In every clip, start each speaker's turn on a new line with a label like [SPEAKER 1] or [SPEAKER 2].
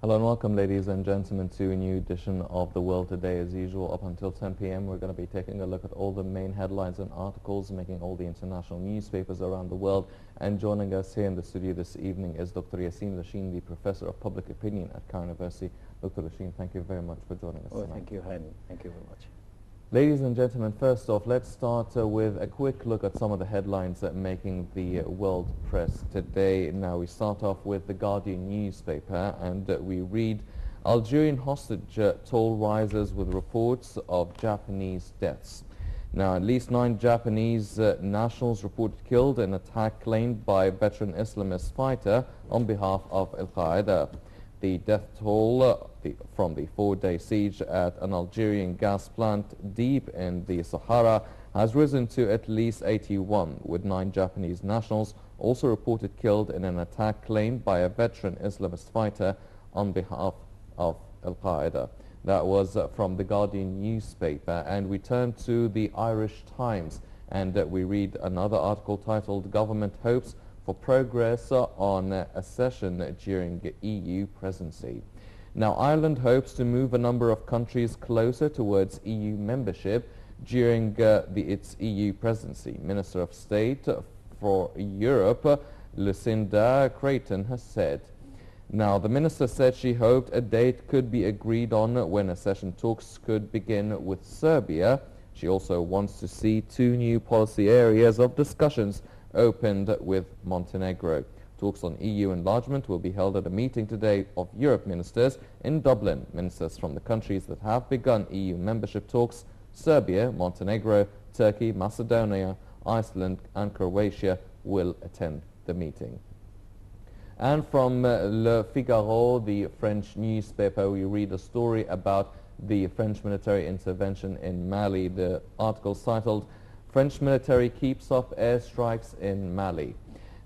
[SPEAKER 1] Hello and welcome, ladies and gentlemen, to a new edition of The World Today. As usual, up until 10 p.m., we're going to be taking a look at all the main headlines and articles making all the international newspapers around the world. And joining us here in the studio this evening is Dr. Lashin, the Professor of Public Opinion at Cairo University. Dr. Lashin, thank you very much for joining us tonight.
[SPEAKER 2] Thank you, Hani. Thank you very much.
[SPEAKER 1] Ladies and gentlemen, first off, let's start with a quick look at some of the headlines that making the world press today. Now, we start off with the Guardian newspaper, and we read, Algerian hostage toll rises with reports of Japanese deaths. Now, at least 9 Japanese nationals reported killed in an attack claimed by a veteran Islamist fighter on behalf of Al-Qaeda. The death toll from the 4-day siege at an Algerian gas plant deep in the Sahara has risen to at least 81, with 9 Japanese nationals also reported killed in an attack claimed by a veteran Islamist fighter on behalf of Al-Qaeda. That was from the Guardian newspaper. And we turn to the Irish Times, and we read another article titled, Government Hopes for Progress on Accession During EU Presidency. Now, Ireland hopes to move a number of countries closer towards EU membership during its EU presidency. Minister of State for Europe, Lucinda Creighton, has said. Now, the minister said she hoped a date could be agreed on when accession talks could begin with Serbia. She also wants to see 2 new policy areas of discussions opened with Montenegro. Talks on EU enlargement will be held at a meeting today of Europe ministers in Dublin. Ministers from the countries that have begun EU membership talks, Serbia, Montenegro, Turkey, Macedonia, Iceland and Croatia, will attend the meeting. And from Le Figaro, the French newspaper, we read a story about the French military intervention in Mali. The article is titled, French military keeps up airstrikes in Mali.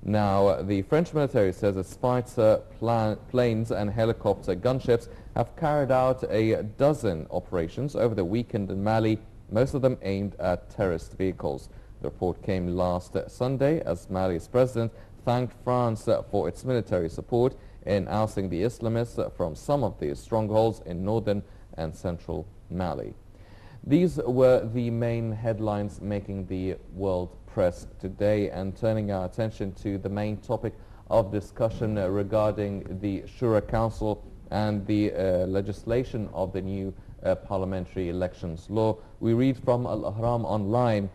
[SPEAKER 1] Now, the French military says its fighter planes and helicopter gunships have carried out a dozen operations over the weekend in Mali, most of them aimed at terrorist vehicles. The report came last Sunday as Mali's president thanked France for its military support in ousting the Islamists from some of the strongholds in northern and central Mali. These were the main headlines making the world press today, and turning our attention to the main topic of discussion regarding the Shura Council and the legislation of the new parliamentary elections law. We read from Al-Ahram online,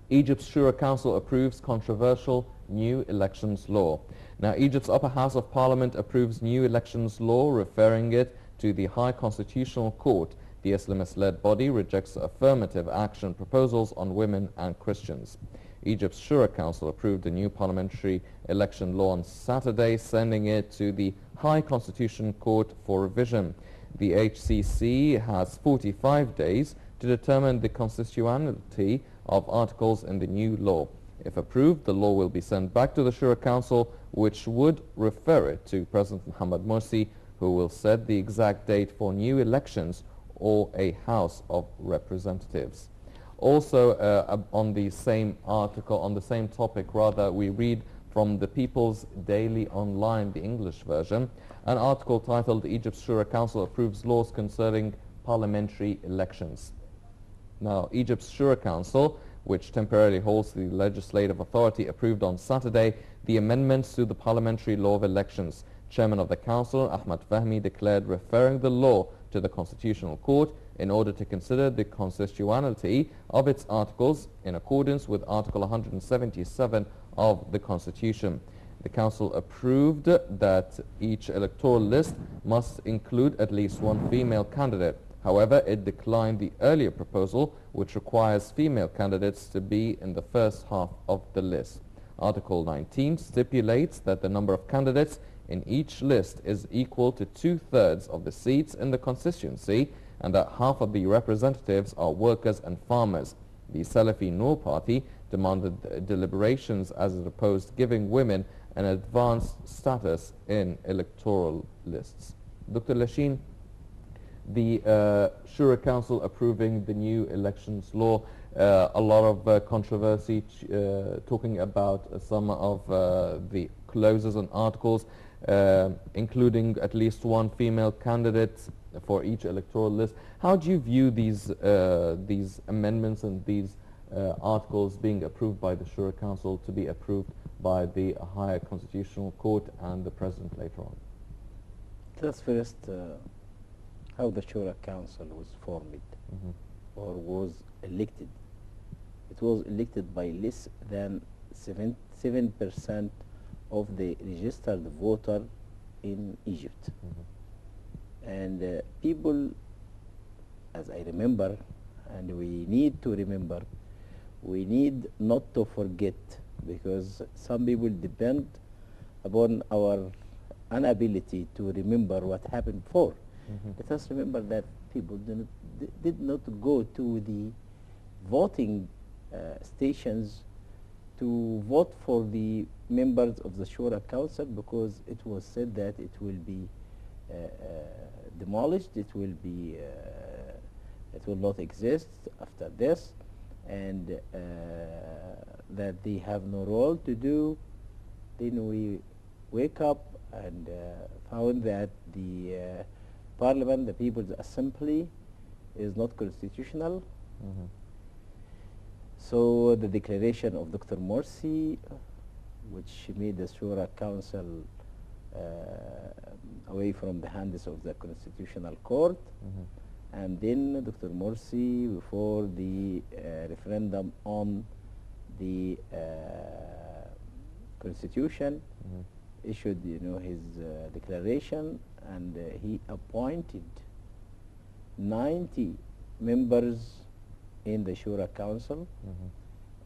[SPEAKER 1] Egypt's Shura Council approves controversial new elections law. Now, Egypt's upper house of parliament approves new elections law, referring it to the High Constitutional Court. The Islamist-led body rejects affirmative action proposals on women and Christians. Egypt's Shura Council approved a new parliamentary election law on Saturday, sending it to the High Constitutional Court for revision. The HCC has 45 days to determine the constitutionality of articles in the new law. If approved, the law will be sent back to the Shura Council, which would refer it to President Mohamed Morsi, who will set the exact date for new elections or a House of Representatives. Also, on the same article, on the same topic rather, we read from the People's Daily Online, the English version, an article titled Egypt's Shura Council approves laws concerning parliamentary elections. Now, Egypt's Shura Council, which temporarily holds the legislative authority, approved on Saturday the amendments to the parliamentary law of elections. Chairman of the Council, Ahmed Fahmy, declared referring the law to the Constitutional Court in order to consider the constitutionality of its articles in accordance with Article 177 of the Constitution. The Council approved that each electoral list must include at least 1 female candidate. However, it declined the earlier proposal, which requires female candidates to be in the first half of the list. Article 19 stipulates that the number of candidates in each list is equal to 2/3 of the seats in the constituency, and that half of the representatives are workers and farmers. The Salafi Noor party demanded deliberations as it opposed giving women an advanced status in electoral lists. Dr. Lashin, the Shura Council approving the new elections law, a lot of controversy talking about some of the clauses and articles. including at least one female candidate for each electoral list. How do you view these amendments and these articles being approved by the Shura Council to be approved by the higher constitutional court and the president later on?
[SPEAKER 2] Let's first how the Shura Council was formed or was elected. It was elected by less than 7% of the registered voter in Egypt. And people, as I remember, and we need to remember, we need not to forget, because some people depend upon our inability to remember what happened before. Let us remember that people did not go to the voting stations to vote for the members of the Shura Council, because it was said that it will be demolished, it will not exist after this, and that they have no role to do. Then we wake up and found that the Parliament, the People's Assembly, is not constitutional. So the declaration of Dr. Morsi, which made the Shura Council away from the hands of the Constitutional Court, and then Dr. Morsi, before the referendum on the Constitution, issued, his declaration, and he appointed 90 members in the Shura Council.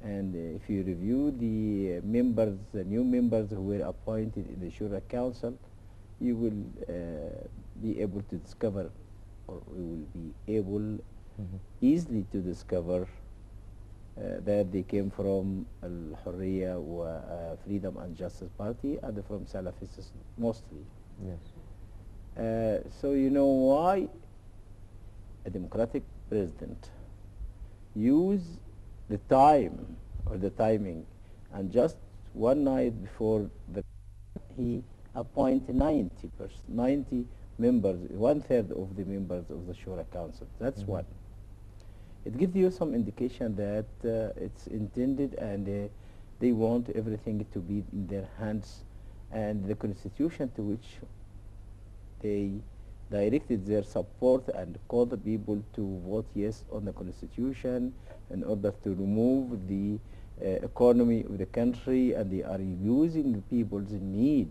[SPEAKER 2] And if you review the members, the new members who were appointed in the Shura Council, you will be able to discover, or we will be able easily to discover that they came from Al-Hurriya Freedom and Justice Party, and from Salafists mostly.
[SPEAKER 1] Yes.
[SPEAKER 2] So you know why a democratic president use the time or the timing, and just one night before he appoint 90 members, 1/3 of the members of the Shura Council. That's one. It gives you some indication that it's intended, and they want everything to be in their hands, and the Constitution to which they directed their support and called the people to vote yes on the Constitution in order to remove the economy of the country, and they are using people's need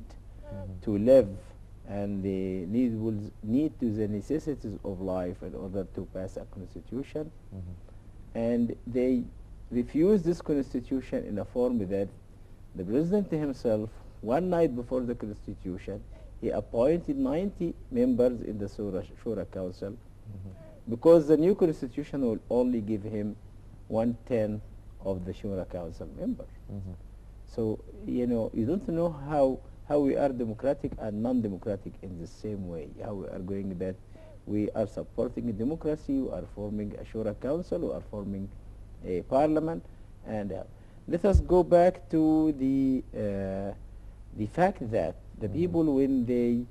[SPEAKER 2] to live, and the need to the necessities of life in order to pass a Constitution. And they refuse this Constitution in a form that the President himself, one night before the Constitution, he appointed 90 members in the Shura Council, because the new Constitution will only give him 1/10 of the Shura Council members. So, you don't know how we are democratic and non-democratic in the same way. How we are going that we are supporting democracy, we are forming a Shura Council, we are forming a parliament. And let us go back to the fact that the people, when they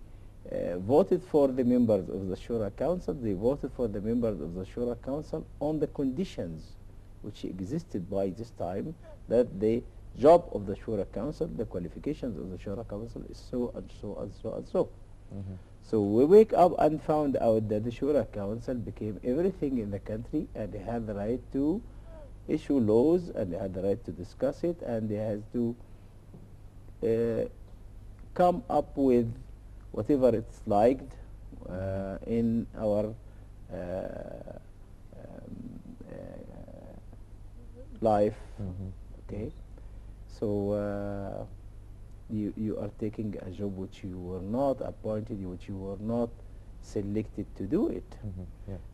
[SPEAKER 2] voted for the members of the Shura Council, they voted for the members of the Shura Council on the conditions which existed by this time, that the job of the Shura Council, the qualifications of the Shura Council is so and so and so and so. So we wake up and found out that the Shura Council became everything in the country, and they had the right to issue laws, and they had the right to discuss it, and they had to come up with whatever it's liked in our life. Okay, so you are taking a job which you were not appointed, which you were not selected to do it.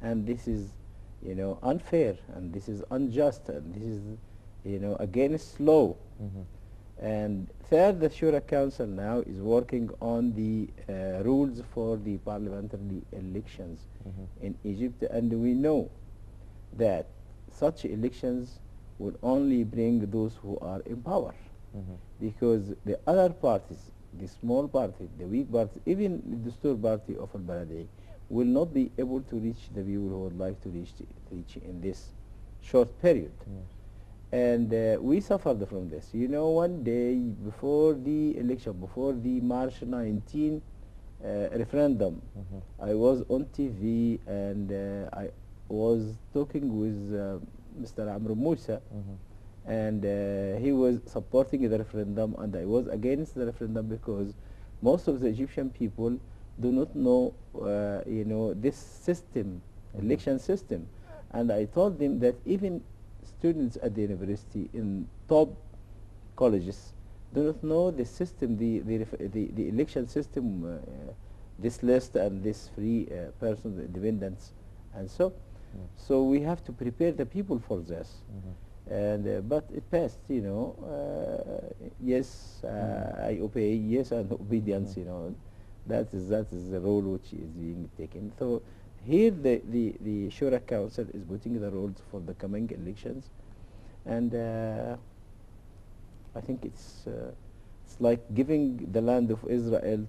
[SPEAKER 2] And this is, unfair, and this is unjust, and this is, against law. And third, the Shura Council now is working on the rules for the parliamentary elections in Egypt, and we know that such elections will only bring those who are in power, because the other parties, the small party, the weak party, even the Dastur party of Al-Baladi will not be able to reach the people who would like to reach in this short period.
[SPEAKER 1] Yes.
[SPEAKER 2] And we suffered from this. You know, one day before the election, before the March 19 referendum, I was on TV and I was talking with Mr. Amr Musa, and he was supporting the referendum and I was against the referendum because most of the Egyptian people do not know, you know, this system, election system. And I told them that even students at the university in top colleges do not know the system, the election system, this list and this free persons, independents, and so. So we have to prepare the people for this. And but it passed, you know. Yes, I obey. Yes, and obedience, you know. That is the role which is being taken. So here the Shura Council is putting the rules for the coming elections, and I think it's like giving the land of Israel